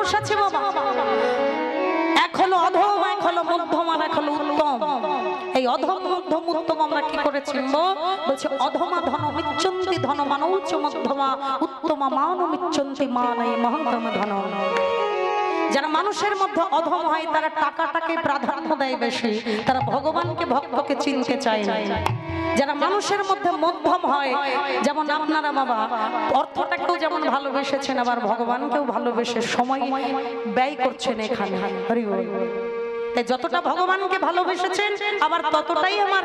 মানুষ আছে বাবা, এক হলো অধম, এক হলো মধ্যম, আর এক হলো উত্তম। এই অধম মধ্যম উত্তম আমরা কি করে চিনবো? বলছে অধমা ধনমিচ্ছন্তি ধনমানৌচ মধ্যমা উত্তমা মানমিচ্ছন্তি মানাই মহত্তম ধন। যারা মানুষের মধ্যে অধম হয় তারা টাকাটাকে প্রাধান্য দেয় বেশি, তারা ভগবানকে ভক্তকে চিনতে চায় না। যারা মানুষের মধ্যে মধ্যম হয়, যেমন আপনারা বাবা অর্থটাকেও যেমন ভালোবেসেছেন, আবার ভগবানকেও ভালোবেসে সময় ব্যয় করছেন এখানে। হরি বল। যতটা ভগবানকে ভালোবেসেছেন আবার ততটাই আমার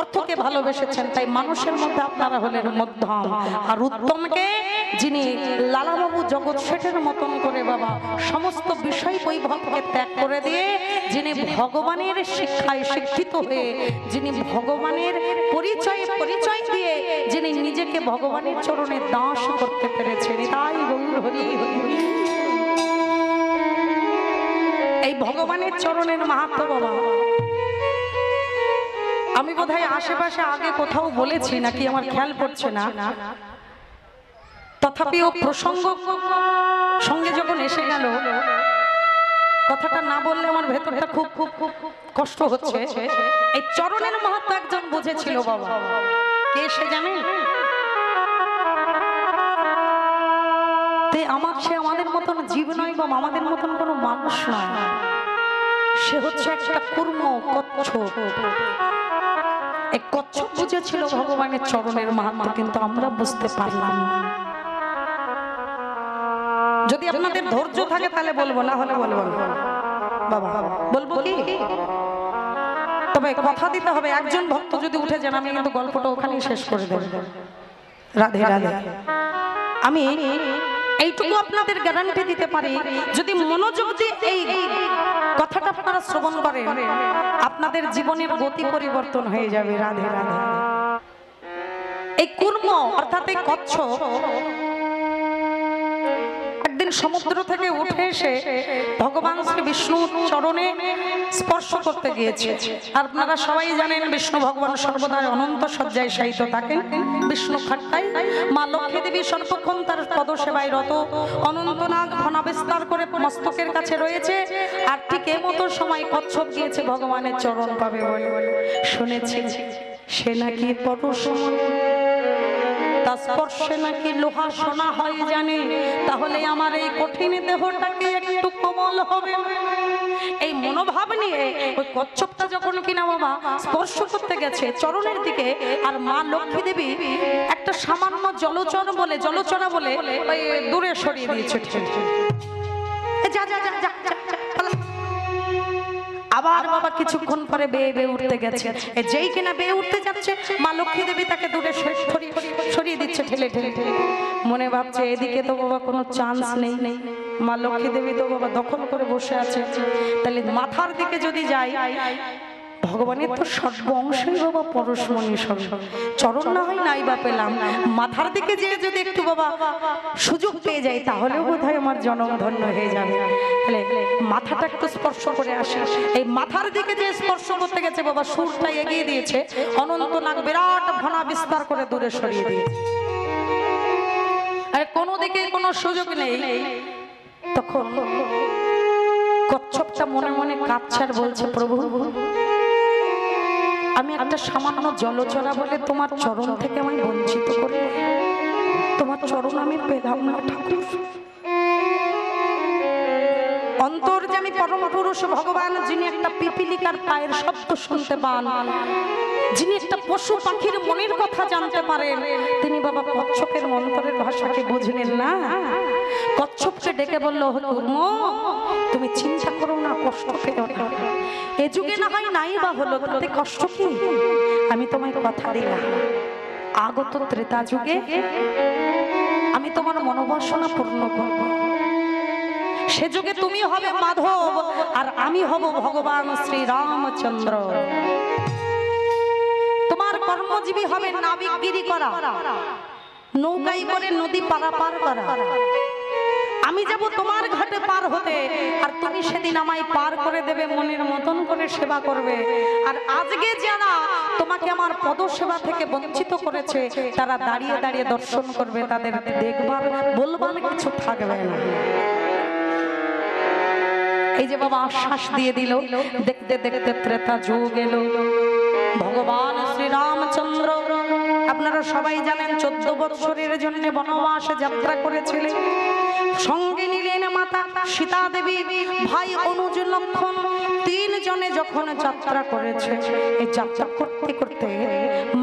অর্থকে ভালোবেসেছেন। তাই মানুষের মধ্যে আপনারা হলেন মধ্যম, আর উত্তমকে যিনি লালাবাবু জগৎ শেঠের মতন করে বাবা সমস্ত বিষয় বৈভবকে ত্যাগ করে দিয়ে যিনি ভগবানের শিক্ষায় শিক্ষিত হয়ে, যিনি ভগবানের পরিচয় দিয়ে যিনি নিজেকে ভগবানের চরণে দাস করতে পেরেছেন। তাই গৌর হরি হরি। এই ভগবানের চরণের মাহাত্ম্য বাবা আমি বোধহয় আশেপাশে আগে কোথাও বলেছি নাকি আমার খেয়াল পড়ছে না, তথাপিও প্রসঙ্গ সঙ্গে যখন এসে গেল কথাটা না বললে আমার ভেতরটা খুব খুব খুব কষ্ট হচ্ছে। এই চরণের মাহাত্ম্য একজন বুঝেছিল বাবা, কে সে জানেন? সে আমাদের মতন জীব নয় বা আমাদের মতন কোনো মানুষ নয়, সে হচ্ছে একটা কুর্ম কচ্ছপ। এই কচ্ছপ বুঝেছিল ভগবানের চরণের মাহাত্ম্য, কিন্তু আমরা বুঝতে পারলাম না। যদি আপনাদের ধৈর্য থাকে তাহলে বলবো, না হলে বলবো বাবা, বলবো কি? তবে কথা দিতে হবে, একজন ভক্ত যদি উঠে যান আমি কিন্তু গল্পটা ওখানেই শেষ করে দেব। রাধে রাধে। আমি এইটুকু আপনাদের গ্যারান্টি দিতে পারি, যদি মনোযোগ দিয়ে এই কথাটা আপনারা শ্রবণ করেন আপনাদের জীবনের গতি পরিবর্তন হয়ে যাবে। রাধে রাধে। এই কুর্ম অর্থাৎ এই কচ্ছপ একদিন সমুদ্র থেকে উঠে এসে ভগবান শ্রী বিষ্ণুর চরণে স্পর্শ করতে গিয়েছে। আর আপনারা সবাই জানেন বিষ্ণু ভগবান সর্বদা অনন্ত শয্যায় শায়িত থাকেন। বিষ্ণু খাট্টায় মা লক্ষ্মী দেবী সর্বক্ষণ তার পদসেবায় রত, অনন্তনাগ ফনা বিস্তার করে মস্তকের কাছে রয়েছে। আর ঠিক এমতো সময় কচ্ছপ গিয়েছে ভগবানের চরণ পাবে বলে। শুনেছি সে নাকি পরশময়, তার স্পর্শে নাকি লোহা সোনা হয় জানে, তাহলে আমার এই কঠিন দেহটাকে একটু কোমল হবে। এই মনোভাব নিয়ে ওই কচ্ছপটা যখন কিনা বাবা স্পর্শ করতে গেছে চরণের দিকে, আর মা লক্ষ্মী দেবী একটা সামান্য জলচরা বলে ওই দূরে সরিয়ে দিয়েছে। যা যা যা যা। আবার বাবা কিছুক্ষণ পরে বেয়ে বেয়ে উঠতে গেছে। যেই কিনা বেয়ে উঠতে যাচ্ছে মা লক্ষ্মী দেবী তাকে দূরে সরিয়ে দিচ্ছে ঠেলে ঠেলে। মনে ভাবছে এদিকে তো বাবা কোনো চান্স নেই। মা লক্ষ্মী দেবী তো বাবা দখল করে বসে আছে, তাহলে মাথার দিকে যদি যাই, ভগবানের তো সর্ব অংশই বাবা পরশমণি স্বরূপ, চরণ না হয় নাই বা পেলাম, মাথার দিকে যে যদি একটু বাবা সুযোগ পেয়ে যাই তাহলেও বোধহয় আমার জনম ধন্য হয়ে যাবে। তাহলে মাথাটা একটু স্পর্শ করে আসে। এই মাথার দিকে যে স্পর্শ করতে গেছে বাবা সুরটা এগিয়ে দিয়েছে, অনন্তনাগ বিরাট ফনা বিস্তার করে দূরে সরিয়ে দিয়েছে। আর কোনো দিকে কোনো সুযোগ নেই। তখন কচ্ছপটা মনে মনে কাঁদছে আর বলছে, প্রভু আমি একটা সামান্য জলচরা বলে তোমার চরণ থেকে আমায় বঞ্চিত করে, তোমার চরণ আমি পেলাম না ঠাকুর। অন্তর্যামী পরম পুরুষ ভগবান, যিনি একটা পিপিলিকার পায়ের শব্দ শুনতে পান, যিনি একটা পশু পাখির মনের কথা জানতে পারেন, তিনি বাবা কচ্ছপের অন্তরের ভাষাকে বুঝলেন না। কচ্ছপকে ডেকে বলল, কুর্ম তুমি চিন্তা করো না, কষ্ট পেও না। এ যুগে না হয় নাই বা হলো, তাতে কষ্ট কি? আমি তোমায় কথা দিলাম আগত ত্রেতা যুগে আমি তোমার মনোবাসনা পূর্ণ করব। সে যুগে তুমি হবে মাধব আর আমি হব ভগবান শ্রী রামচন্দ্র। তোমার কর্মজীবী হবে নাবিকগিরি করা, নৌকায় করে নদী পারাপার করা। আমি যাব তোমার ঘাটে পার হতে, আর তুমি সেদিন আমায় পার করে দেবে, মনের মতন করে সেবা করবে। আর আজকে যারা তোমাকে আমার পদ সেবা থেকে বঞ্চিত করেছে তারা দাঁড়িয়ে দাঁড়িয়ে দর্শন করবে, তাদের দেখবার বলবার কিছু থাকবে না। এই যে বাবা আশ্বাস দিয়ে দিল। দেখতে দেখতে ত্রেতা যুগ এলো। ভগবান শ্রীরামচন্দ্র আপনারা সবাই জানেন 14 বছরের জন্য বনবাসে যাত্রা করেছিলেন। সঙ্গে নিলেন মাতা সীতা দেবী, ভাই অনুজ, লক্ষণ, 3 জনে যখন যাত্রা করেছে। এই যাত্রা করতে করতে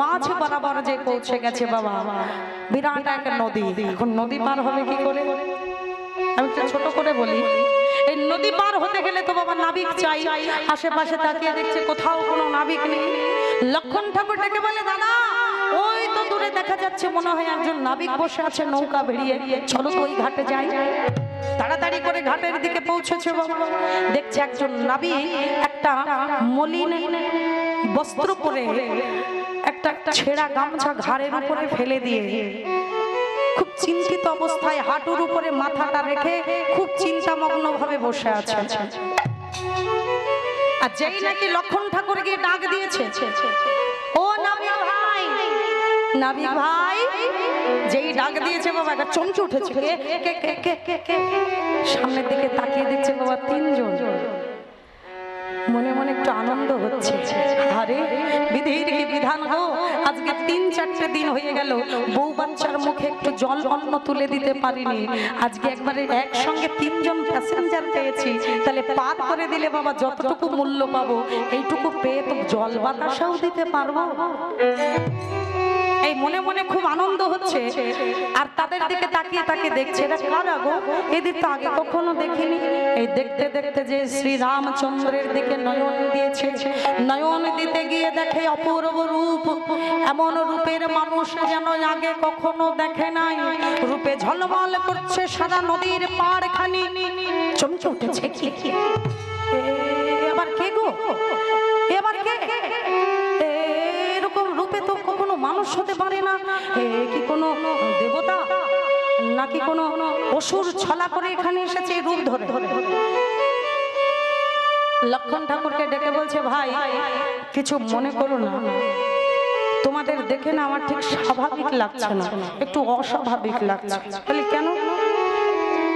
মাঝ বরাবর যে পৌঁছে গেছে বাবা বিরাট এক নদী। এখন নদী পার হবে কি করে? আমি একটু ছোট করে বলি। এই নদী পার হতে গেলে তো বাবা নাবিক চাই। আশেপাশে তাকিয়ে দেখছে কোথাও কোনো নাবিক নেই। লক্ষণ ঠাকুর ডেকে বলে, দাদা ওই তো দূরে দেখা যাচ্ছে, মনে হয় একজন নাবিক বসে আছে নৌকা বেরিয়ে, চলো তো ওই ঘাটে যাই। তাড়াতাড়ি করে ঘাটের দিকে পৌঁছেছে বাবা। দেখছে একজন নাবিক একটা মলিন বস্ত্র পরে, একটা ছেঁড়া গামছা ঘাড়ের উপরে ফেলে দিয়ে খুব চিন্তিত অবস্থায় হাঁটুর উপরে মাথাটা রেখে খুব চিন্তামগ্ন ভাবে বসে আছে। আর যেই নাকি লক্ষণ ঠাকুর গিয়ে ডাক দিয়েছে, ও নাবিক ভাই, নাবিক ভাই, যেই ডাক দিয়েছে বাবা একটা চমকে উঠেছে। সামনের দিকে তাকিয়ে দেখছে বাবা 3 জন। মনে মনে একটু আনন্দ হচ্ছে। আরে বিধির কি বিধান গো, আজকে 3-4 দিন হয়ে গেল বউ বাচ্চার মুখে একটু জল অন্ন তুলে দিতে পারিনি। আজকে একবারে একসঙ্গে 3 জন প্যাসেঞ্জার পেয়েছি, তাহলে পার করে দিলে বাবা যতটুকু মূল্য পাবো এইটুকু পেয়ে তো জল বাতাসাও দিতে পারবো। এই মনে মনে খুব আনন্দ হচ্ছে। আর তাদের দিকে তাকিয়ে তাকিয়ে দেখছে, এরা কারা গো, এদের তো আগে কখনো দেখিনি। এই দেখতে দেখতে যে শ্রীরামচন্দ্রের দিকে নয়ন দিয়েছে, নয়ন দিতে গিয়ে দেখে অপূর্ব রূপ। এমন রূপের মানুষ যেন আগে কখনো দেখে নাই। রূপে ঝলমল করছে সারা নদীর পাড় খানি। চমকে উঠেছে, কি এবার কে গো, এবার কে? এরকম রূপে তো কখনো মানুষ হতে পারে না। কি কোনো দেবতা নাকি কোনো অসুর ছলা করে এখানে এসেছে এই রূপ ধরে? লক্ষণ ঠাকুরকে ডেকে বলছে, ভাই কিছু মনে করো না, তোমাদের দেখে না আমার ঠিক স্বাভাবিক লাগছে না, একটু অস্বাভাবিক লাগছে। বলি কেন?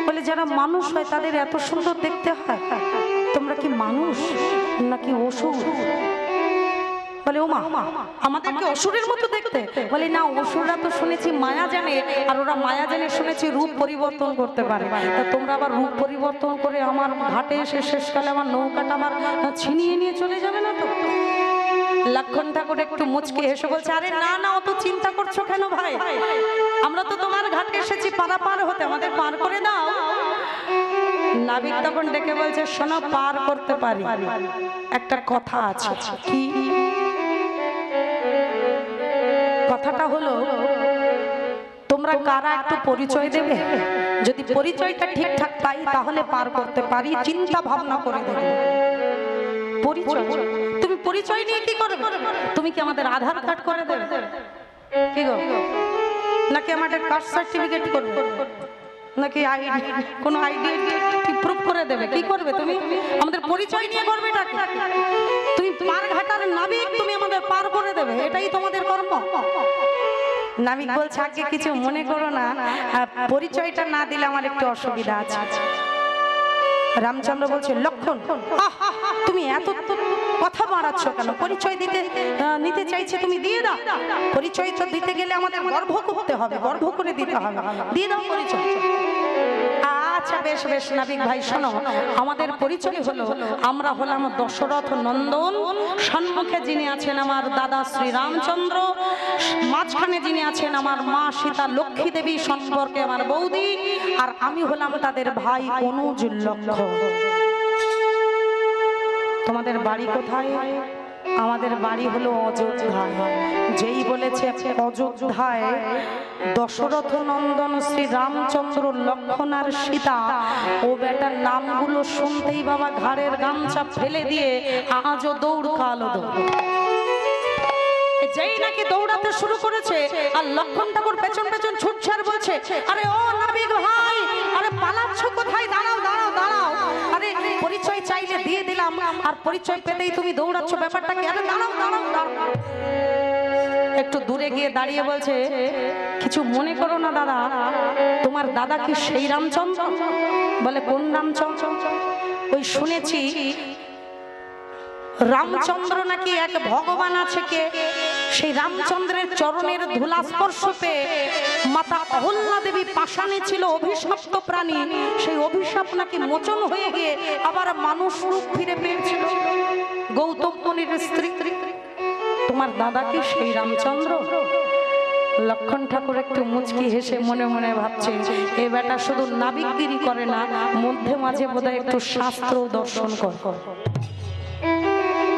বলে যারা মানুষ হয় তাদের এত সুন্দর দেখতে হয়, তোমরা কি মানুষ নাকি অসুর? বলে ও মা, আমাদেরকে অসুরের মতো দেখতে? বলে না, অসুররা তো শুনেছি মায়া জানে, আর ওরা মায়া জানে শুনেছি রূপ পরিবর্তন করতে পারে। তা তোমরা আবার রূপ পরিবর্তন করে আমার ঘাটে এসে শেষকালে আমার নৌকাটা আমার ছিনিয়ে নিয়ে চলে যাবে না তো? লক্ষণ ঠাকুর একটু মুচকি হেসে বলছে, আরে না না, অত চিন্তা করছো কেন ভাই? আমরা তো তোমার ঘাটে এসেছি পারাপার হতে, আমাদের পার করে দাও। নাবিক তখন ডেকে বলছে, শোনো, পার করতে পারি, একটা কথা আছে। কি কথাটা? হলো তোমরা কারা একটু পরিচয় দেবে, যদি পরিচয়টা ঠিকঠাক পাই তাহলে পার করতে পারি, চিন্তা ভাবনা করে দেবে। পরিচয়? তুমি পরিচয় নিয়ে কি করবে? তুমি কি আমাদের আধার কার্ড করে দেবে কি গো, নাকি আমাদের কাস্ট সার্টিফিকেট করবে, নাকি কোনো আইডি প্রুফ করে দেবে? কি করবে তুমি? আমাদের পরিচয় নিয়ে করবে এটা? তুমি পার ঘাটার নাবিক, তুমি আমাদের পার করে দেবে, এটাই তোমাদের কর্ম? নাবিক বলছে, আগে কিছু মনে করো না, পরিচয়টা না দিলে আমার একটু অসুবিধা আছে। রামচন্দ্র বলছে, লক্ষণ তুমি এত কথা বাড়াচ্ছ কেন? পরিচয় নিতে চাইছে, তুমি দিয়ে দাও। পরিচয় তো দিতে গেলে আমাদের গর্ভ করতে হবে, গর্ভ করে দিতে হবে, দিয়ে দাও পরিচয়। আচ্ছা বেশ বেশ নাবিক ভাই, শোনো, আমাদের পরিচয় হলো আমরা হলাম দশরথ নন্দন। সম্মুখে যিনি আছেন আমার দাদা শ্রীরামচন্দ্র, মাঝখানে যিনি আছেন আমার মা সীতা লক্ষ্মী দেবী, সম্পর্কে আমার বৌদি, আর আমি হলাম তাদের ভাই অনুজ লক্ষণ। তোমাদের বাড়ি কোথায়? আমাদের বাড়ি হলো অযোধ্যায়। যেই বলেছে অযোধ্যায় দশরথ নন্দন শ্রী রামচন্দ্র, লক্ষণ আর সীতা, ও বেটার নামগুলো শুনতেই বাবা ঘাড়ের গামছা ফেলে দিয়ে আজও দৌড় কালো দৌড়। যেই নাকি দৌড়াতে শুরু করেছে আর লক্ষণ ঠাকুর পেছন পেছন ছুটছে আর বলছে, আরে ও নাবিক ভাই, আরে পালাচ্ছ কোথায়? দাঁড়াও দাঁড়াও দাঁড়াও, আরে পরিচয় চাইলে দিয়ে দিলাম আর পরিচয় পেতেই তুমি দৌড়াচ্ছ, ব্যাপারটা কি? আরে দাঁড়াও দাঁড়াও দাঁড়াও। একটু দূরে গিয়ে দাঁড়িয়ে বলছে, কিছু মনে করো না দাদা, তোমার দাদা কি সেই রামচন্দ্র? বলে কোন রামচন্দ্র? ওই শুনেছি রামচন্দ্র নাকি এক ভগবান আছে, কে সেই রামচন্দ্রের চরণের ধুলা স্পর্শ পেয়ে মাতা অহল্যা দেবী পাষাণে ছিল, অভিশপ্ত প্রাণী, সেই অভিশাপ নাকি মোচন হয়ে গিয়ে আবার মানুষ রূপ ফিরে পেয়েছিল। গৌতম মুনির স্ত্রী, তোমার দাদা কি সেই রামচন্দ্র? লক্ষণ ঠাকুর একটু মুচকি হেসে মনে মনে ভাবছে, এ বেটা শুধু নাবিকগিরি করে না, মধ্যে মাঝে বোধহয় একটু শাস্ত্র দর্শন কর।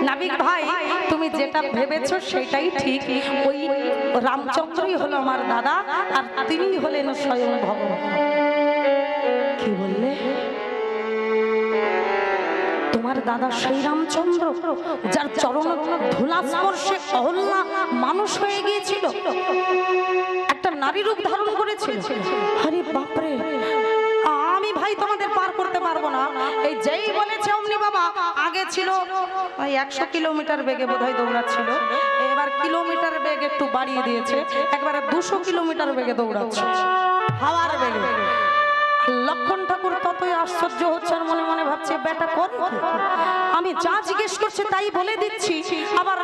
নাবিক ভাই, তুমি যেটা ভেবেছো সেটাই ঠিক। ওই রামচন্দ্রই হলো আমার দাদা, আর তিনি হলেন স্বয়ং ভগবান। কি বললে? তোমার দাদা সেই রামচন্দ্র যার চরণ ধুলা স্পর্শে অহল্যা মানুষ হয়ে গিয়েছিল, একটা নারী রূপ ধারণ করেছিল। আরে বাপরে, আমি ভাই তোমাদের পার করতে পারবো না। এই যেই বলেছে অমনি বাবা আগে ছিল 100 কিলোমিটার বেগে বোধহয় দৌড়াচ্ছিল, এবার কিলোমিটার বেগ একটু বাড়িয়ে দিয়েছে, একবারে 200 কিলোমিটার বেগে দৌড়াচ্ছে হাওয়ার বেগে। লক্ষণ ঠাকুর ততই আশ্চর্য হচ্ছে আর মনে মনে ভাবছে, বেটা কর, আমি যা জিজ্ঞেস করছে তাই বলে দিচ্ছি, আবার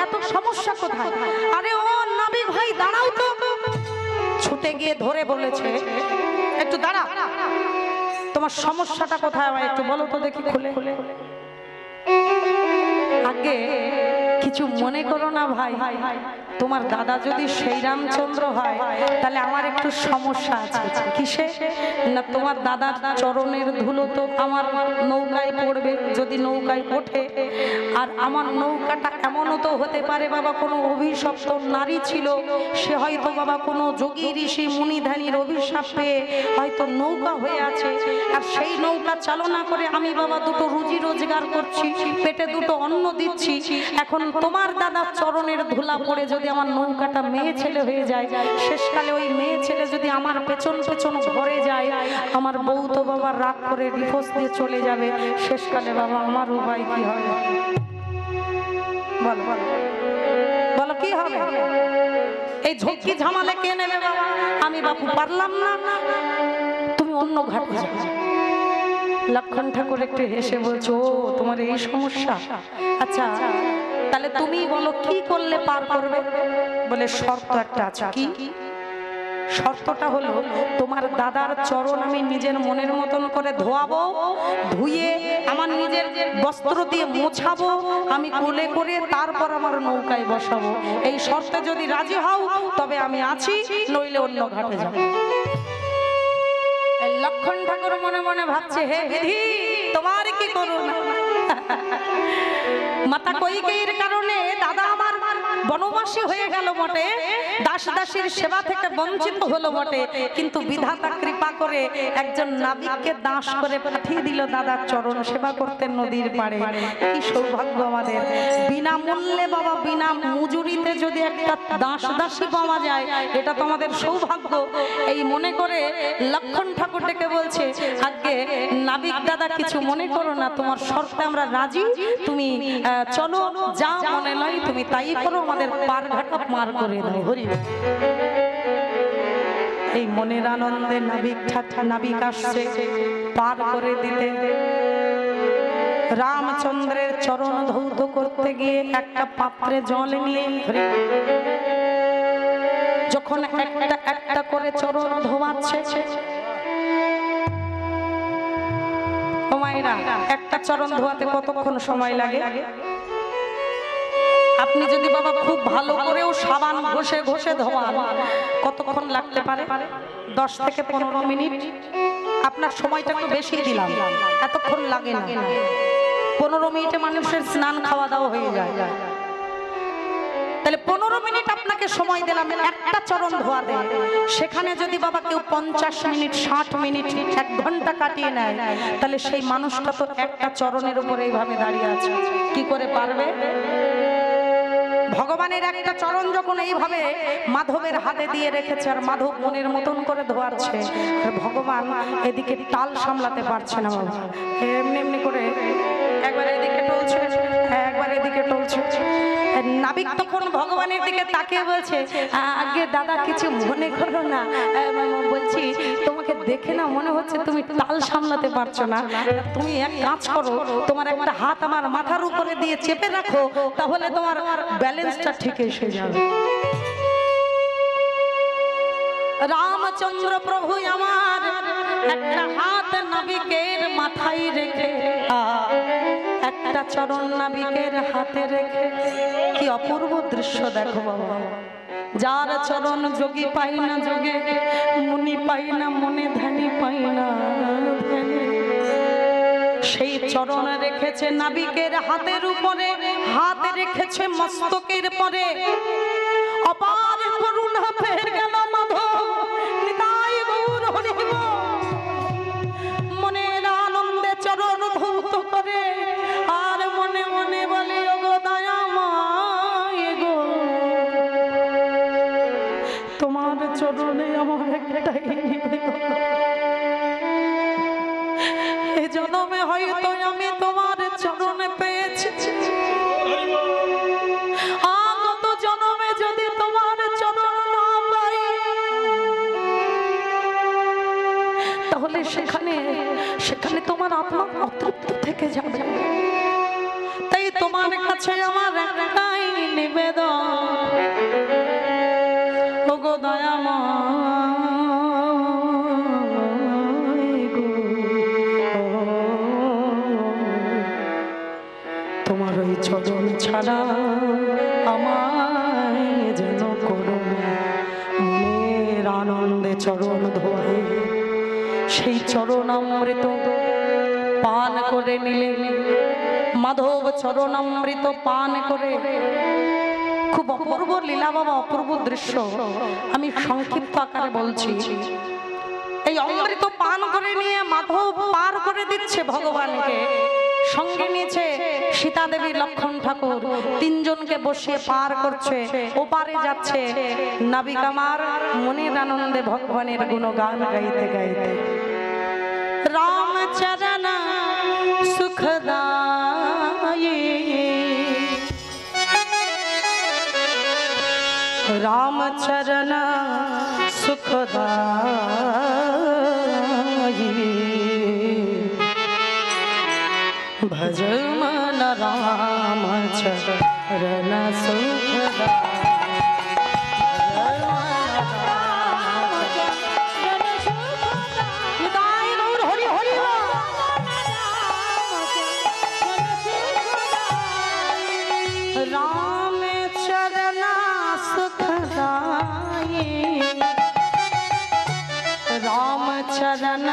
এত সমস্যা কোথায়? আরে ও নাবিক ভাই দাঁড়াও তো। ছুটে গিয়ে ধরে বলেছে, একটু দাঁড়া, তোমার সমস্যাটা কোথায় আমায় একটু বলো তো দেখি খুলে। আগে কিছু মনে করো না ভাই, তোমার দাদা যদি সেই রামচন্দ্র হয় তাহলে আমার একটু সমস্যা আছে। কিসে না, তোমার দাদার চরণের ধুলো তো আমার নৌকায় পড়বে, যদি নৌকায় ওঠে, আর আমার নৌকাটা এমনও তো হতে পারে বাবা কোনো অভিশপ্ত নারী ছিল, সে হয়তো বাবা কোনো যোগী ঋষি মুনিধানীর অভিশাপ পেয়ে হয়তো নৌকা হয়ে আছে, আর সেই নৌকা চালনা করে আমি বাবা দুটো রুজি রোজগার করছি, পেটে দুটো অন্ন দিচ্ছি। এখন তোমার দাদার চরণের ধুলা পড়ে যদি আমার নৌকাটা মেয়ে ছেলে হয়ে যায়, শেষকালে ওই মেয়ে ছেলে যদি আমার পেছন পেছন ঘরে যায়, আমার বউ তো বাবা রাগ করে ডিভোর্স দিয়ে চলে যাবে, শেষকালে বাবা আমার উপায় কি হবে? বলো বলো কি হবে? এই ঝক্কি ঝামালে কে নেবে বাবা? আমি বাপু পারলাম না, তুমি অন্য ঘাটে যাও। লক্ষণ ঠাকুর একটু হেসে বলছো, তোমার এই সমস্যা, আচ্ছা তাহলে তুমি বলো কি করলে পার করবে? বলে শর্ত একটা আছে। কি শর্তটা? হলো তোমার দাদার চরণ আমি নিজের মনের মতন করে ধোয়াবো, ধুয়ে আমার নিজের বস্ত্র দিয়ে মোছাবো, আমি কোলে করে তারপর আমার নৌকায় বসাবো। এই শর্তে যদি রাজি হও তবে আমি আছি, নইলে অন্য ঘাটে যাবো। লক্ষণ ঠাকুর মনে মনে ভাবছে, হে বিধি তোমার কি করুন। মাতা কইকেয়ীর কারণে দাদা আমার বনবাসী হয়ে গেল বটে, দাস দাসীর সেবা থেকে বঞ্চিত হলো বটে, কিন্তু বিধাতা কৃপা করে একজন নাবিককে দাস করে পাঠিয়ে দিল দাদার চরণ সেবা করতে নদীর পাড়ে। কি সৌভাগ্য আমাদের! বিনামূল্যে বাবা, বিনা মজুরিতে যদি একটা দাস দাসী পাওয়া যায়, এটা তো আমাদের সৌভাগ্য। এই মনে করে লক্ষণ ঠাকুর ডেকে বলছে, আগে নাবিক দাদা কিছু মনে করো না, তোমার শর্তে আমরা রাজি, তুমি চলো, যা মনে নয় তুমি তাই করো, আমাদের পার ঘাটা পার করে দাও। হরি এই মনের আনন্দে নাবিক আসছে পার করে দিতে। রামচন্দ্রের চরণ ধৌত করতে গিয়ে একটা পাত্রে জল নিয়ে যখন একটা একটা করে চরণ ধোয়াচ্ছে, ও মায়েরা, একটা চরণ ধোয়াতে কতক্ষণ সময় লাগে? আপনি যদি বাবা খুব ভালো করেও সাবান ঘষে ঘষে ধোয়ান, কতক্ষণ লাগতে পারে? 10 থেকে 15 মিনিট। আপনার সময়টা একটু বেশি দিলাম, এতক্ষণ লাগে না। 15 মিনিটে মানুষের স্নান খাওয়া দাওয়া হয়ে যায়। তাহলে 15 মিনিট আপনাকে সময় দিলাম একটা চরণ ধোয়াতে। সেখানে যদি বাবা কেউ 50 মিনিট, 60 মিনিট, 1 ঘন্টা কাটিয়ে নেয়, তাহলে সেই মানুষটা তো একটা চরণের উপরে এইভাবে দাঁড়িয়ে আছে, কি করে পারবে? ভগবানের একটা চরণ যখন এইভাবে মাধবের হাতে দিয়ে রেখেছে আর মাধব মনের মতন করে ধোয়াচ্ছে, আর ভগবান এদিকে টাল সামলাতে পারছে না বাবা, এমনি এমনি করে একবার এদিকে টলছে একবার এদিকে টলছে। নাবিক তখন ভগবানের দিকে তাকিয়ে বলছে, আগে দাদা কিছু মনে করো না, বলছি তোমাকে দেখে না মনে হচ্ছে তুমি টাল সামলাতে পারছো না, তুমি এক কাজ করো, তোমার একটা হাত আমার মাথার উপরে দিয়ে চেপে রাখো, তাহলে তোমার ব্যালেন্সটা ঠিক এসে যাবে। রামচন্দ্র প্রভু আমার একটা হাত নাবিকের মাথায় রেখে একটা চরণ নাবিকের হাতে রেখে, কি অপূর্ব দৃশ্য দেখো বাবা। যার চরণ যোগী পাই না যোগে, মুনি পাই না মনে, ধ্যানী পাই না ধ্যানে, সেই চরণ রেখেছে নাবিকের হাতের উপরে, হাত রেখেছে মস্তকের পরে। অপার করুণা পেয়ে গেল মাধব, নিতাই গৌর হরি বল। মনের আনন্দে চরণ ধৌত করে আর মনে মনে বলে, ওগো দয়াময় গো, তোমার চরণে আমার একটাই নিবেদন, এ জন্মে হয়তো আমি তোমার চরণে পেয়েছি, আগত জন্মে যদি তোমার চরণ না পাই তাহলে সেখানে তোমার আত্মা অতৃপ্ত থেকে যাবে। তাই তোমার কাছে আমার একটাই নিবেদন, ওগো দয়াময় গো, তোমার ওই চরণ ছাড়া আমায় যেন করো না। মনের আনন্দে চরণ ধোয়, সেই চরণামৃত পান করে নিলে মাধব চরণামৃত পান করে, খুব অপূর্ব লীলা বাবা, অপূর্ব দৃশ্য। আমি সংক্ষিপ্ত আকারে বলছি। এই অমৃত পান করে নিয়ে মাধব পার করে দিচ্ছে ভগবানকে, সঙ্গে নিয়েছে সীতা দেবী, লক্ষণ ঠাকুর, তিনজনকে বসিয়ে পার করছে, ওপারে যাচ্ছে। নাবিক আমার মনের আনন্দে ভগবানের গুণগান গাইতে গাইতে, রামচরণ সুখদায়ী, रामचरण सुखदायी भज मन रामचरण सुखदायी। रामचरण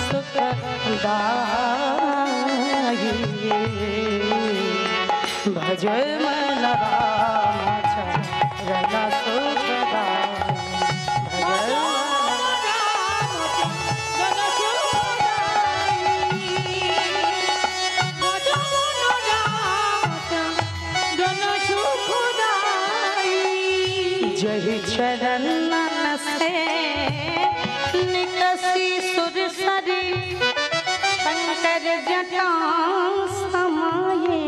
सुखदायी भज मन रामचरण सुखदायी। जय चरण से निकसी सुरसरी शंकर जटा समाये,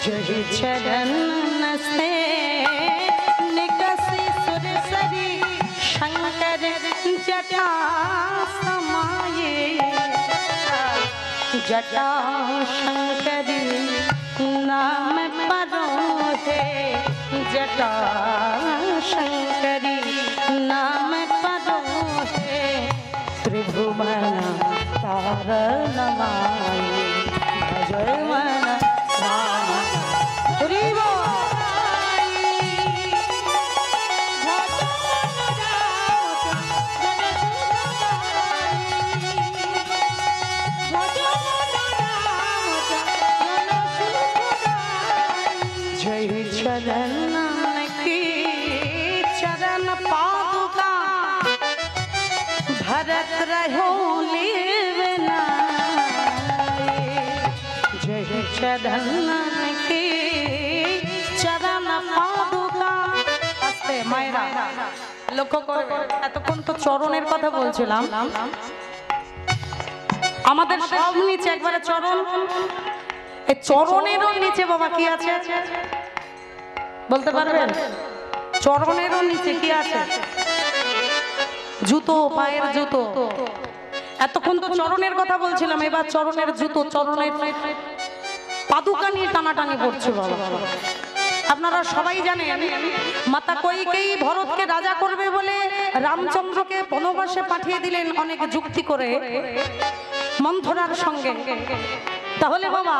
जय चरण से निकसी सुरसरी शंकर जटा समाये, जटा शंकरी नाम परो है, जटा शंकरी नाम परो है, त्रिभुवन तारणमाई भज मन राम। जय चरण की चरण पादुका भरत रहो लेवना, जय चरण की আস্তে মায়েরা লক্ষ্য করবে, এতক্ষণ তো চরণের কথা বলছিলাম, আমাদের সব নিচে একবারে চরণ, এই চরণেরও নিচে বাবা কি আছে বলতে পারবেন? চরণেরও নিচে কি আছে? জুতো, পায়ের জুতো। এতক্ষণ তো চরণের কথা বলছিলাম, এবার চরণের জুতো, চরণের পাদুকা নিয়ে টানাটানি পড়ছে বাবা। আপনারা সবাই জানেন মাতা কইকেয়ী ভরতকে রাজা করবে বলে রামচন্দ্রকে বনবাসে পাঠিয়ে দিলেন অনেক যুক্তি করে মন্থরার সঙ্গে। তাহলে বাবা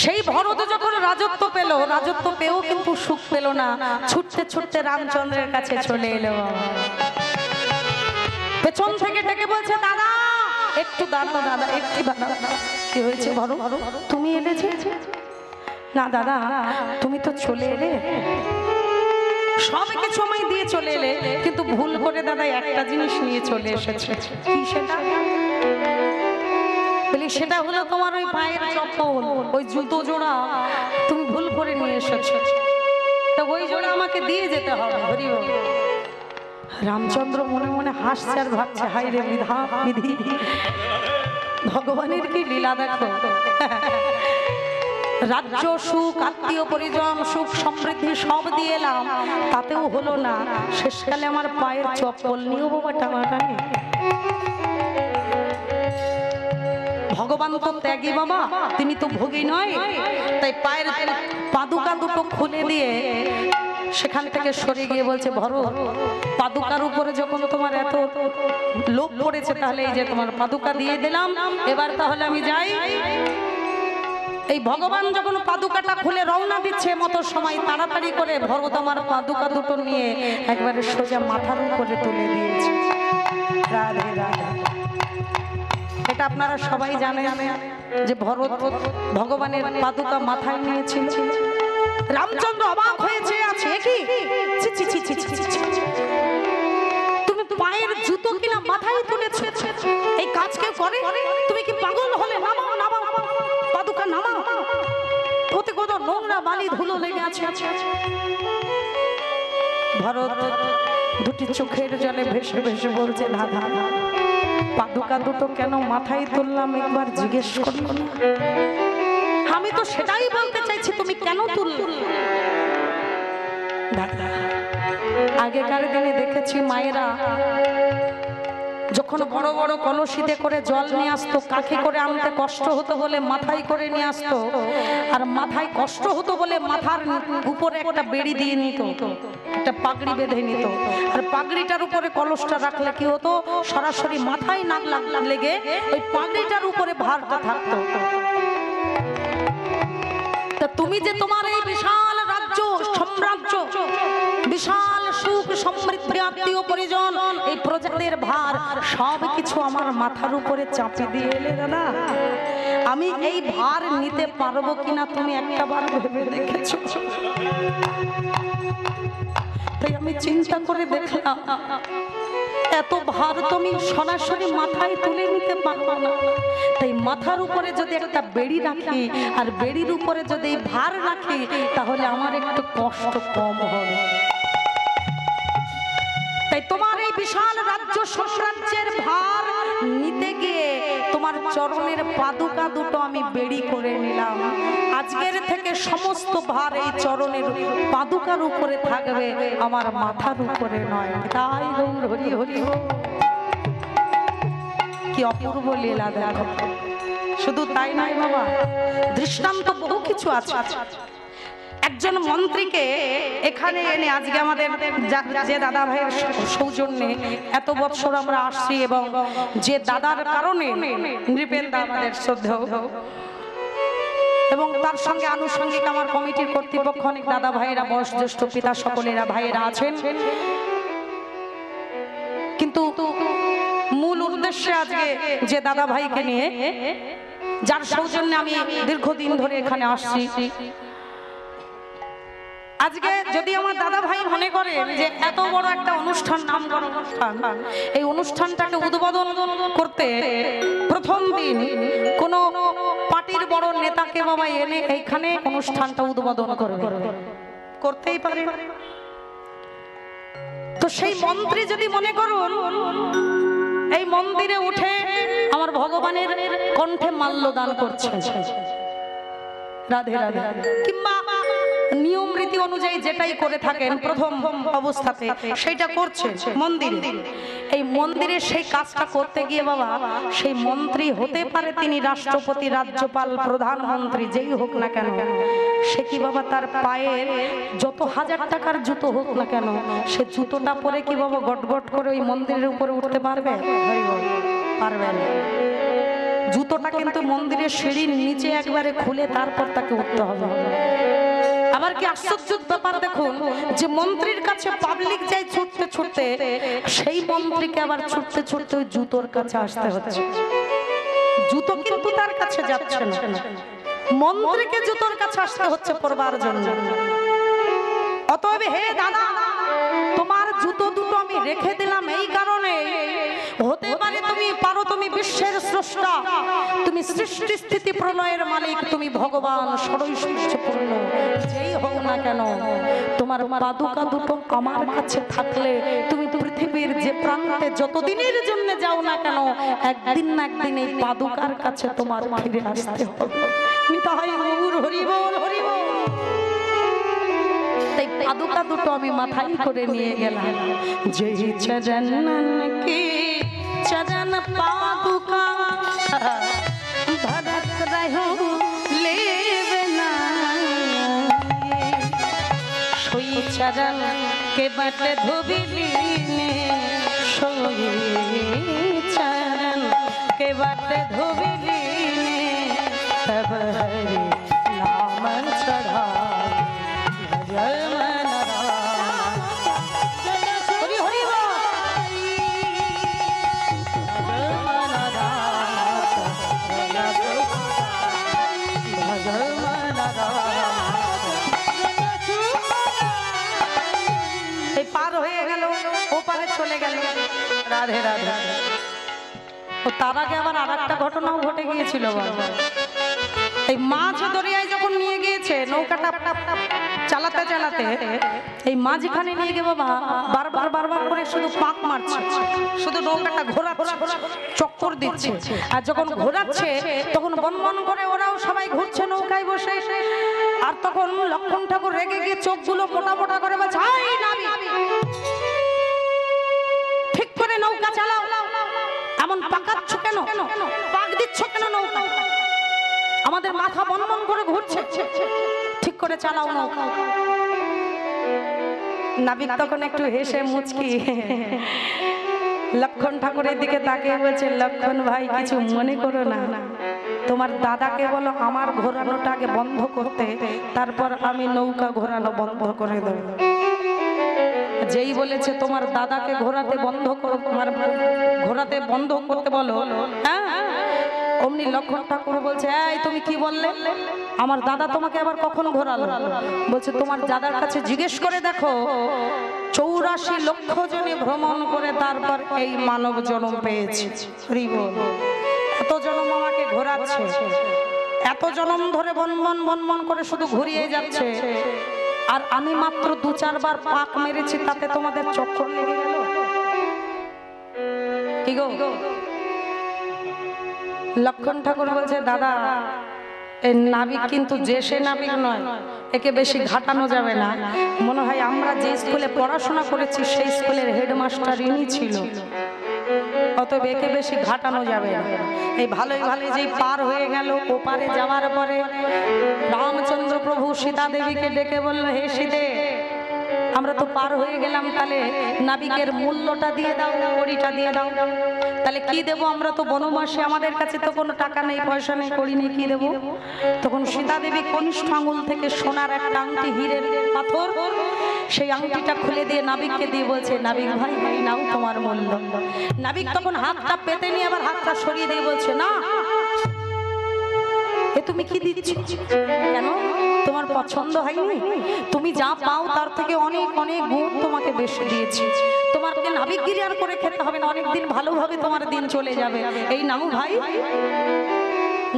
সেই ভরত যখন রাজত্ব পেল, রাজত্ব পেয়েও কিন্তু সুখ পেল না, ছুটতে ছুটতে রামচন্দ্রের কাছে চলে এলো। পেছন থেকে ডেকে বলছে, দাদা একটু দাঁড়াও, দাদা একটু দাঁড়াও। কি হয়েছে বড়? তুমি এলেছে? না দাদা, তুমি তো চলে এলে, সব কিছু আমায় দিয়ে চলে এলে, কিন্তু ভুল করে দাদা একটা জিনিস নিয়ে চলে এসেছে। কি সেটা? বলি সেটা হলো তোমার ওই পায়ের চপ্পল, ওই জুতো জোড়া তুমি ভুল করে নিয়ে এসেছো, তো ওই জোড়া আমাকে দিয়ে যেতে হবে। হরি বল। রামচন্দ্র মনে মনে হাসছে আর ভাবছে, হাই রে বিধি, ভগবানের কি লীলা দেখো। রাজ্য সুখ, আত্মীয় পরিজন সুখ, সমৃদ্ধি সব দিয়ে এলাম, তাতেও হলো না, শেষকালে আমার পায়ের চপ্পল নিয়েও বাবা টানাটানি। ভগবান তো ত্যাগী বাবা, তিনি তো ভোগী নয়, তাই পায়ের পাদুকা দুটো খুলে দিয়ে সেখান থেকে সরে গিয়ে বলছে, ভরত পাদুকার উপরে যখন তোমার এত লোভ পড়েছে, তাহলে এই যে তোমার পাদুকা দিয়ে দিলাম, এবার তাহলে আমি যাই। এই ভগবান যখন পাদুকাটা খুলে রওনা দিচ্ছে মতো সময় তাড়াতাড়ি করে ভরত আমার পাদুকা দুটো নিয়ে একবারে সোজা মাথার উপরে তুলে দিয়েছে। রাধে রাধে। এটা আপনারা সবাই জানেন যে ভরত ভগবানের পাদুকা মাথায় নিয়েছিল। রামচন্দ্র অবাক হয়েছে, আছে কি তুমি পায়ের জুতো কিনা মাথায় তুলেছো, এই কাজ কেউ করে? তুমি কি পাগল হলে? নামাও নামাও পাদুকা নামাও, ওতে কত নোংরা বালি ধুলো লেগে আছে। ভরত দুটি চোখের জলে ভেসে ভেসে বলছে, দাদা পাদুকা দুটো কেন মাথায় তুললাম একবার জিজ্ঞেস করলো না? আমি তো সেটাই বলতে চাইছি, তুমি কেন তুললে? দাদা আগেকার দিনে দেখেছি মায়েরা যখন বড় বড় কলসিতে করে জল নিয়ে আসতো, কাকে করে আনতে কষ্ট হতো বলে মাথায় করে নিয়ে আসতো, আর মাথায় কষ্ট হতো বলে মাথার উপরে একটা বেড়ি দিয়ে নিত, একটা পাগড়ি বেঁধে নিত, আর পাগড়িটার উপরে কলসটা রাখলে কি হতো, সরাসরি মাথায় না লেগে ওই পাগড়িটার উপরে ভারটা থাকতো। তা তুমি যে তোমার এই বিশাল রাজ্য, সাম্রাজ্য, বিশাল সুখ সমৃদ্ধি, আত্মীয় পরিজন, এই প্রজাদের ভার সব কিছু আমার মাথার উপরে চাপে দিয়ে এলে, দাদা আমি এই ভার নিতে পারবো কিনা তুমি একটাবার ভেবে দেখেছো? তাই আমি চিন্তা করে দেখলাম এত ভার তুমি সরাসরি মাথায় তুলে নিতে পারবো না, তাই মাথার উপরে যদি একটা বেড়ি রাখি আর বেড়ির উপরে যদি ভার রাখি, তাহলে আমার একটু কষ্ট কম হবে। তাই তোমার এই বিশাল রাজ্য সাম্রাজ্যের ভার নিতে গিয়ে তোমার চরণের পাদুকা দুটো আমি বেড়ি করে নিলাম। আজকের থেকে সমস্ত ভার এই চরণের পাদুকার উপরে থাকবে, আমার মাথার উপরে নয়। তাই হরি হরি। কি অপূর্ব লীলা দেখো। শুধু তাই নয় বাবা, দৃষ্টান্ত বহু কিছু আছে। একজন মন্ত্রীকে এখানে এনে আজকে আমাদের যে দাদা ভাইয়ের সৌজন্যে এত বছর আমরা আসছি, এবং যে দাদার কারণে নৃপেন দা আমাদের শ্রদ্ধেয়, এবং তার সঙ্গে আনুষঙ্গিক আমার কমিটির কর্তৃপক্ষ অনেক দাদা ভাইয়েরা, বয়োজ্যেষ্ঠ পিতা সকলেরা ভাইয়েরা আছেন, কিন্তু মূল উদ্দেশ্যে আজকে যে দাদা ভাইকে নিয়ে, যার সৌজন্যে আমি দীর্ঘদিন ধরে এখানে আসছি, আজকে যদি আমার দাদা ভাই মনে করে যে এত বড় একটা অনুষ্ঠান, নামকরণ অনুষ্ঠান, এই অনুষ্ঠানটাকে উদ্বোধন করতে প্রথম দিন কোন পার্টির বড় নেতাকে বাবা এনে এইখানে অনুষ্ঠানটা উদ্বোধন করবে, করতেই পারে। তো সেই মন্ত্রী যদি মনে করুন এই মন্দিরে উঠে আমার ভগবানের কণ্ঠে মাল্য দান করছে, রাধে রাধে, কিংবা নিয়ম রীতি অনুযায়ী যেটাই করে থাকেন প্রথম অবস্থাতে সেটা করছে মন্দিরে, এই মন্দিরে সেই কাজটা করতে গিয়ে বাবা সেই মন্ত্রী হতে পারে তিনি রাষ্ট্রপতি, রাজ্যপাল, প্রধানমন্ত্রী, যেই হোক না কেন, সে কি বাবা তার পায়ে যত হাজার টাকার জুতো হোক না কেন সে জুতোটা পরে কি বাবা গটগট করে ওই মন্দিরের উপরে উঠতে পারবে? পারবে না। জুতোটা কিন্তু মন্দিরের সিঁড়ির নিচে একবারে খুলে তারপর তাকে উঠতে হবে। আবার কি আশ্চর্যের ব্যাপার দেখুন, যে মন্ত্রীর কাছে পাবলিক যায় ছুটতে ছুটতে, সেই মন্ত্রীকে আবার ছুটতে ছুটতে ওই জুতোর কাছে আসতে হচ্ছে। জুতো কিন্তু তার কাছে যাচ্ছে না, মন্ত্রীকে জুতোর কাছে আসতে হচ্ছে পড়বার জন্য। অতএব হে দাদা, তোমার জুতো দুটো আমি রেখে দিলাম এই কারণে, হতে পারে তুমি পারো, তুমি বিশ্বের স্রষ্টা, তুমি সৃষ্টি স্থিতি প্রলয়ের মালিক, তুমি ভগবান সর্বৈশ্বর্যপূর্ণ, যেই হও না কেন, তোমার পাদুকা দুটো আমার কাছে থাকলে তুমি পৃথিবীর যে প্রান্তে যতদিনের জন্য যাও না কেন, একদিন না একদিন এই পাদুকার কাছে তোমার ফিরে আসতে হবে। নিতাই গৌর হরি বল, হরি বল। তাই পাদুকা দুটো আমি মাথায় করে নিয়ে গেলাম, যেই চরণ কি চরণ পাদুকা ভরত রহো लेवे ना, सोई चरण के बट धोबिली ने, सोई चरण के बट धोबिली ने, तब हरि नाम चढ़ा भजन পার হয়ে গেল, ওপারে চলে গেল। রাধে রাধে। ও তার আগে আবার আরেকটা ঘটনাও ঘটে গিয়েছিল বাবা। এই মাছ দরিয়ায় যখন নিয়ে গিয়েছে নৌকাটা চালাতে চালাতে, এই মাঝখানে নিয়ে গিয়ে বাবা বারবার বারবার করে শুধু পাক মারছে, শুধু নৌকাটা ঘোরাচ্ছে, চক্কর দিচ্ছে। আর যখন ঘোরাচ্ছে তখন বন বন করে ওরাও সবাই ঘুরছে নৌকায় বসে। আর তখন লক্ষণ ঠাকুর রেগে গিয়ে চোখগুলো মোটা মোটা করে বলছে, ঠিক করে নৌকা চালাও, এমন পাকাচ্ছ কেন, পাক দিচ্ছ কেন নৌকা, আমাদের মাথা বন বন করে ঘুরছে, ঠিক করে চালাও নৌকা। নাবিক তখন একটু হেসে মুচকি লক্ষণ ঠাকুরের দিকে তাকিয়ে বলছে, লক্ষণ ভাই কিছু মনে করো না, তোমার দাদাকে বলো আমার ঘোরানোটা আগে বন্ধ করতে, তারপর আমি নৌকা ঘোরানো বন্ধ করে দেব। যেই বলেছে তোমার দাদাকে ঘোরাতে বন্ধ করো, তোমার ঘোরাতে বন্ধ করতে বলো, হ্যাঁ, অমনি লক্ষণ ঠাকুর বলছে, এই তুমি কি বললে, আমার দাদা তোমাকে আবার কখন ঘোরালো? বলছে তোমার দাদার কাছে জিজ্ঞেস করে দেখো, 84 লক্ষ জনে ভ্রমণ করে তারপর এই মানব জন্ম পেয়েছে। এত জন্ম আমাকে ঘোরাচ্ছে, এত জন্ম ধরে বনবন বনবন করে শুধু ঘুরিয়ে যাচ্ছে, আর আমি মাত্র 2-4 বার পাক মেরেছি, তাতে তোমাদের চক্কর লেগে গেল। কি গো? লক্ষণ ঠাকুর বলছে, দাদা এই নাবিক কিন্তু যে সে নাবিক নয়, একে বেশি ঘাটানো যাবে না। মনে হয় আমরা যে স্কুলে পড়াশোনা করেছি সেই স্কুলের হেডমাস্টার ইনি ছিল, অতএব একে বেশি ঘাটানো যাবে না। এই ভালোই ভালোই যেই পার হয়ে গেল, ওপারে যাওয়ার পরে রামচন্দ্র প্রভু সীতা দেবীকে ডেকে বলল, হে সীতে, আমরা তো পার হয়ে গেলাম, তাহলে নাবিকের মূল্যটা দিয়ে দাও, কড়িটা দিয়ে দাও। তাহলে কি দেবো, আমরা তো বনবাসী, আমাদের কাছে তো কোনো টাকা নেই, পয়সা নেই, কড়ি নেই, কি দেবো? তখন সীতা দেবী কনিষ্ঠ আঙুল থেকে সোনার একটা আংটি, হীরের পাথর, সেই আংটিটা খুলে দিয়ে নাবিককে দিয়ে বলছে, নাবিক ভাই এই নাও তোমার মূল্য। নাবিক তখন হাতটা পেতে নিয়ে আবার হাতটা সরিয়ে দিয়ে বলছে, না, এ তুমি কি দিচ্ছ? কেন, তোমার পছন্দ হয়নি? তুমি যা পাও তার থেকে অনেক অনেক গুণ তোমাকে বেশি দিয়েছি, তোমাকে নাবিকগিরি আর করে খেতে হবে না, অনেকদিন ভালোভাবে তোমার দিন চলে যাবে, এই নাও ভাই।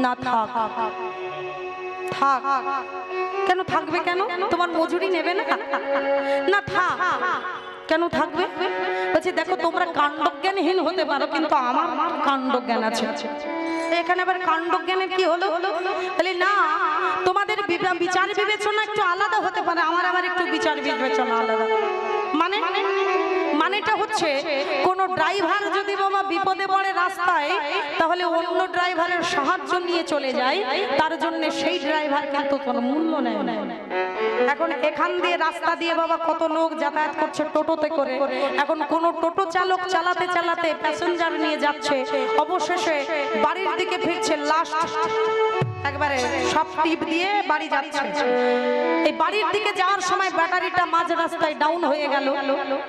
না থাক, থাক। কেন থাকবে? কেন তোমার মজুরি নেবে না? না থাক। কেন থাকবে? বলছে দেখো তোমরা কাণ্ডজ্ঞানহীন হতে পারো, কিন্তু আমার কাণ্ডজ্ঞান আছে। এখানে আবার কাণ্ডজ্ঞানের কি হলো? বলে না, তোমাদের বিচার বিবেচনা একটু আলাদা হতে পারে, আমার আবার একটু বিচার বিবেচনা আলাদা। মানেটা হচ্ছে কোন ড্রাইভার যদি বাবা বিপদে পড়ে রাস্তায়, তাহলে অন্য ড্রাইভারের সাহায্য নিয়ে চলে যায়, তার জন্য সেই ড্রাইভার কিন্তু কোনো মূল্য নেয় না। এখন এখান দিয়ে রাস্তা দিয়ে বাবা কত লোক যাতায়াত করছে টোটোতে করে, এখন কোন টোটো চালক চালাতে চালাতে প্যাসেঞ্জার নিয়ে যাচ্ছে, অবশেষে বাড়ির দিকে ফিরছে, লাস্ট একবারে সব টিপ দিয়ে বাড়ি যাচ্ছে। এই বাড়ির দিকে যাওয়ার সময় ব্যাটারিটা মাঝ রাস্তায় ডাউন হয়ে গেল,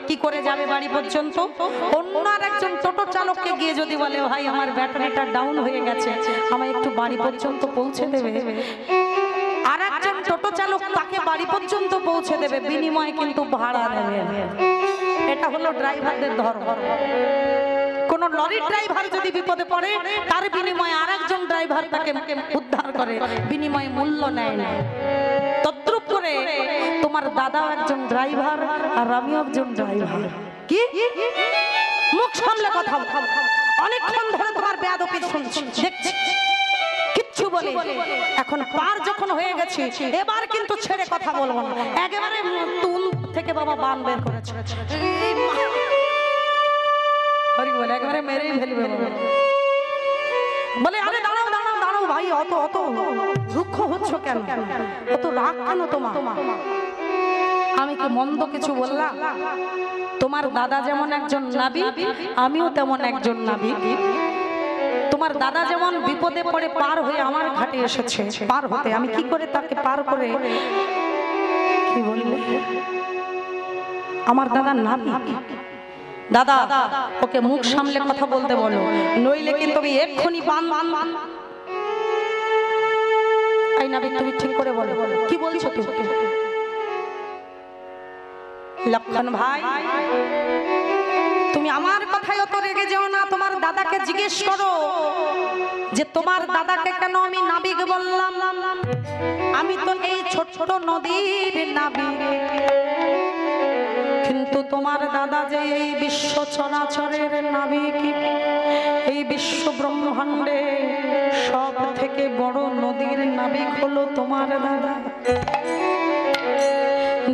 কি করে যাবে বাড়ি পর্যন্ত? অন্য আরেকজন টোটো চালককে গিয়ে যদি বলে ভাই আমার ব্যাটারিটা ডাউন হয়ে গেছে, আমায় একটু বাড়ি পর্যন্ত পৌঁছে দেবে, আর একজন টোটো চালক তাকে বাড়ি পর্যন্ত পৌঁছে দেবে, বিনিময়ে কিন্তু ভাড়া নেবে। এটা হলো ড্রাইভারদের ধর্ম। কোন লরির ড্রাইভার যদি বিপদে পড়ে, তার বিনিময়ে আরেকজন ড্রাইভার তাকে উদ্ধার করে, বিনিময়ে মূল্য নেয় না। তদ্রূপ করে তোমার দাদা একজন ড্রাইভার আর আমিও একজন ড্রাইভার। কি মুখ সামলে কথা বল, অনেকক্ষণ ধরে তোমার বেয়াদবি শুনছি, দেখছি কিচ্ছু বলে। এখন পার যখন হয়ে গেছে, এবার কিন্তু ছেড়ে কথা বলবো না, একেবারে তুল থেকে বাবা বান বের করেছে, বলে একেবারে মেরেই ফেলবে। বলে আরে দাঁড়াও দাঁড়াও দাঁড়াও ভাই, অত অত রুক্ষ হচ্ছ কেন, অত রাগ কেন তোমার? আমি কি মন্দ কিছু বললাম? তোমার দাদা যেমন একজন নাবিক, আমিও তেমন একজন নাবিক। তোমার দাদা যেমন বিপদে পড়ে পার হয়ে আমার ঘাটে এসেছে, পার হতে আমি কি করে তাকে পার করে, কি বললে আমার দাদা নাবিক। দাদা ওকে মুখ সামলে কথা বলতে বলো, নইলে কিন্তু আমি এক্ষুনি বান বান বান। এই নাবিক তুমি ঠিক করে বলো, কি বলছো তুমি? লক্ষণ ভাই তুমি আমার কথায় অত রেগে যেও না, তোমার দাদাকে জিজ্ঞেস করো যে তোমার দাদাকে কেন আমি নাবিক বললাম। আমি তো এই ছোট ছোট নদীর নাবিক, কিন্তু তোমার দাদা যে এই বিশ্ব চরাচরের নাবিক, এই বিশ্ব ব্রহ্মাণ্ডে সব থেকে বড় নদীর নাবিক হলো তোমার দাদা।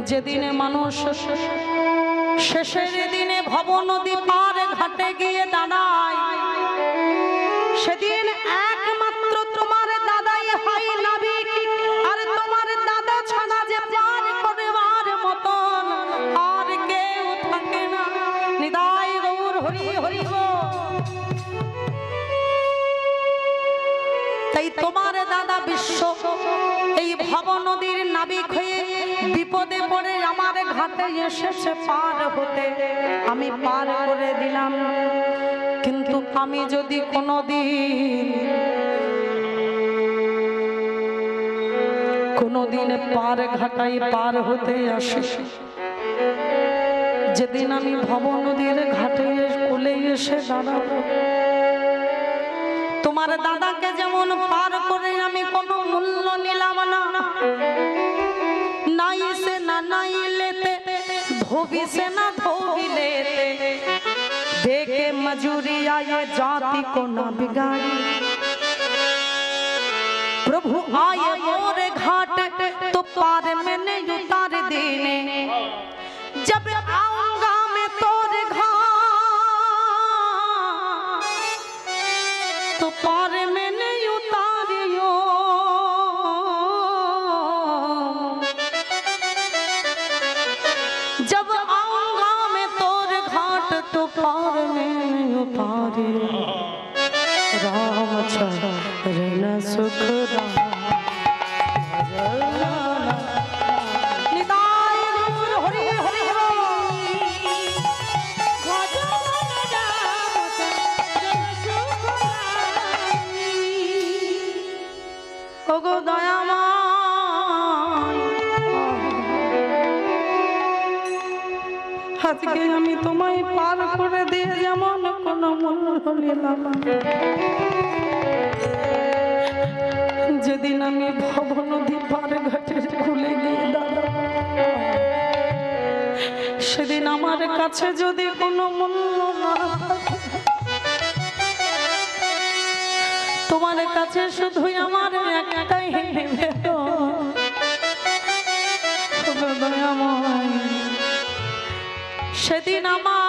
যেদিনে মানুষ শেষের দিনে ভব নদী পার ঘাটে গিয়ে দাঁড়ায়, সেদিন একমাত্র তোমার দাদাই হয় নাবিক। আর তোমার দাদা ছাড়া যে পার করবার মতন আর কেউ থাকে না। নিতাই গৌর হরি হরি গো। তাই তোমার দাদা বিশ্ব এই ভব নদীর নাবিক হয়ে বিপদে পড়ে আমার ঘাটে এসেছে পার হতে, আমি পার করে দিলাম। কিন্তু আমি যদি কোনোদিন পার ঘাটাই পার হতে আসে, যেদিন আমি ভব নদীর ঘাটে কোলে এসে দাঁড়াবো, তোমার দাদাকে যেমন পার করে আমি কোনো মূল্য নিলাম না, নাই সে না নাই लेते, धोबी से ना धोबी लेते, देके मजूरिया ये जाति को ना बिगाड़ी। प्रभु आए मोरे घाट तो पार मैंने उतार देने, जब आऊंगा मैं तोरे घाट तो पार मैंने उतारियो। जब आऊंगा मैं तोरे घाट तो पार मैंने उतारियो। राम चरण सुख আজকে আমি তোমায় পার করে দিয়ে যেমন কোনো মূল্য নিলাম, যেদিন আমি ভবনদী পার ঘাটের খুলে গিয়ে দাঁড়াবো, সেদিন আমার কাছে যদি কোনো মূল্য না থাকে, তোমার কাছে শুধুই আমার একটাই দয়াময়, সেদিন আমায়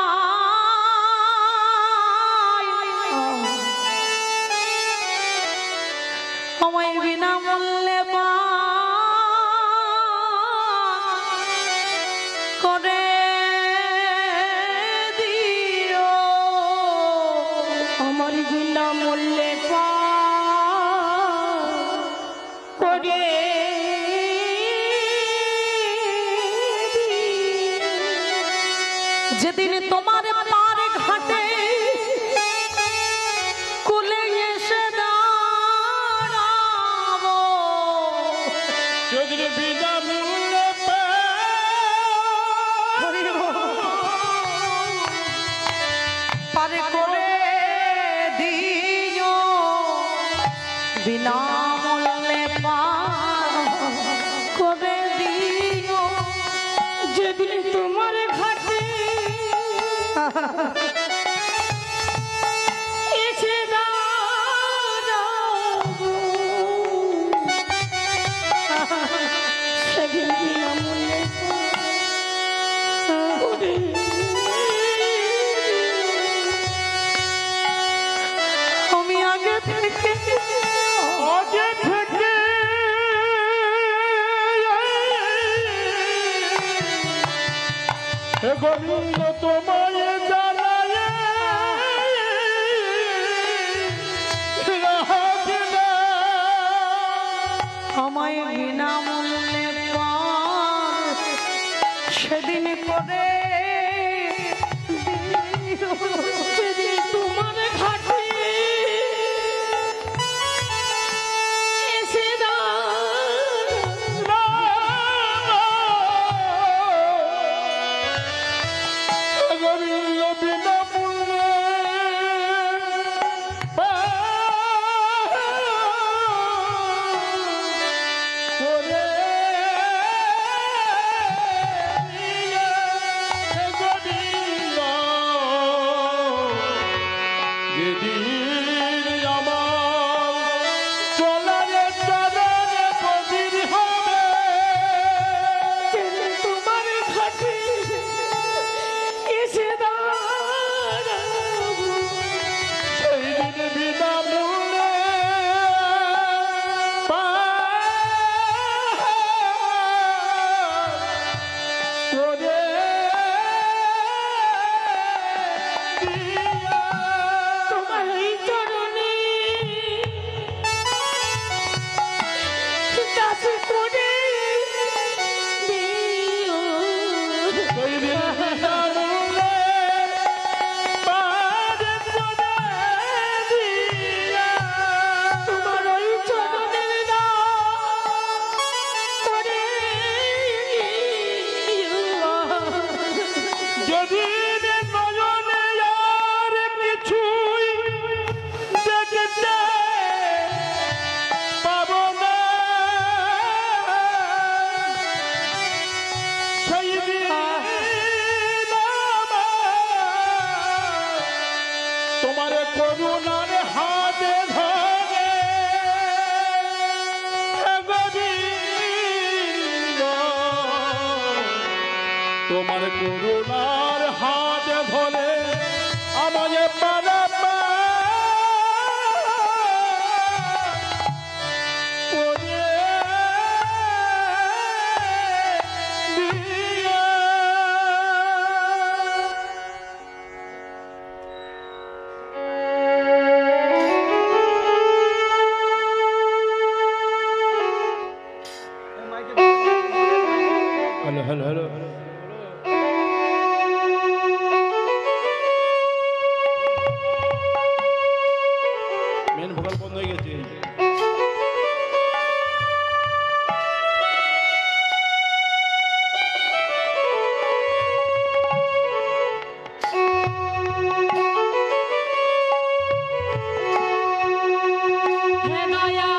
বিনামূল্যে করে দিও, আমার বিনামূল্যে করে যেদিন তোমার পার ঘাটে কুলে এসে দাঁড়াবো, সেদিন বিনামূল্যে পার করে দিও, বিনামূল্যে পার করে দিও, যেদিন তোমার ঘাটে এসে দাঁড়াবো, সেদিন বিনামূল্যে করে আমি আগে থেকে হে গোবিন্দ তোমায় জানায় আমায় বিনামূল্যে পার সেদিন করে দিও, যেদিন তোমার ঘাটে এসে দাঁড়াবো, গোবিন্দ বিনামূল্যে করে গোবিন্দ যেদিন আমার চলার চরণে কবির হবে, যেদিন তোমার ঘাটে এসে দাঁড়াবো, সেই দিন বিনামূল্যে করে তোমার এই চরণে দাস করে দিও, সেই দিন বিনামূল্যে তোমার ওই চরণে দাস করে দিও, যেদিন নয়নে আর কিছুই দেখতে পাবো না, সেই দিন তোমার করুণার হাতে ধরে হে গোবিন্দ, তোমার করুণার হাতে ধরে আমায় পারাবা করে দিও। Hello hello hello main vocal বন্ধ হয়ে গেছে। হে দয়া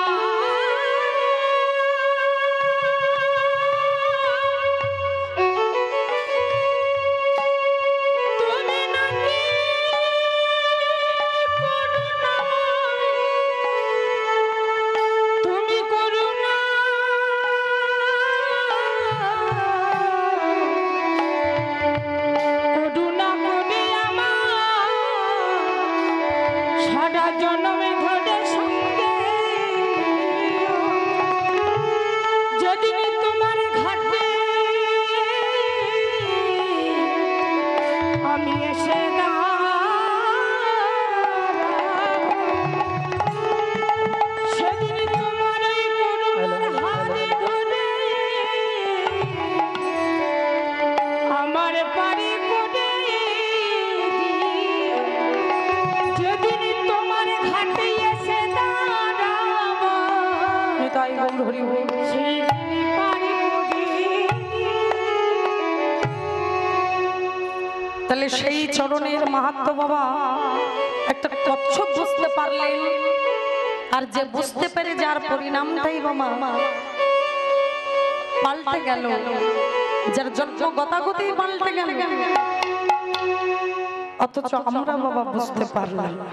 জনমে ধরে সঙ্গে যেদিন তোমার ঘাটে আমি এসে সেদিন তোমার এই করুণার হাতে ধরে আমার পারে করে যেদিন তোমার ঘাটে এসে দাঁড়াবো তাই গৌর হরি বল। সেদিন পারে করে তাহলে সেই চরণের মাহাত্ম্য বাবা একটা কচ্ছপ বুঝতে পারলেন, আর যে বুঝতে পেরে যার পরিণামটাই বাবা পাল্টে গেল, যার জন্ম গতাগতি পাল্টে গেল, অথচ আমরা বাবা বুঝতে পারলাম না।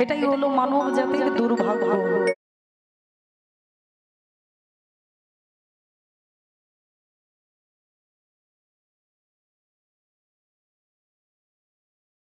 এটাই হলো মানব জাতির দুর্ভাগ্য।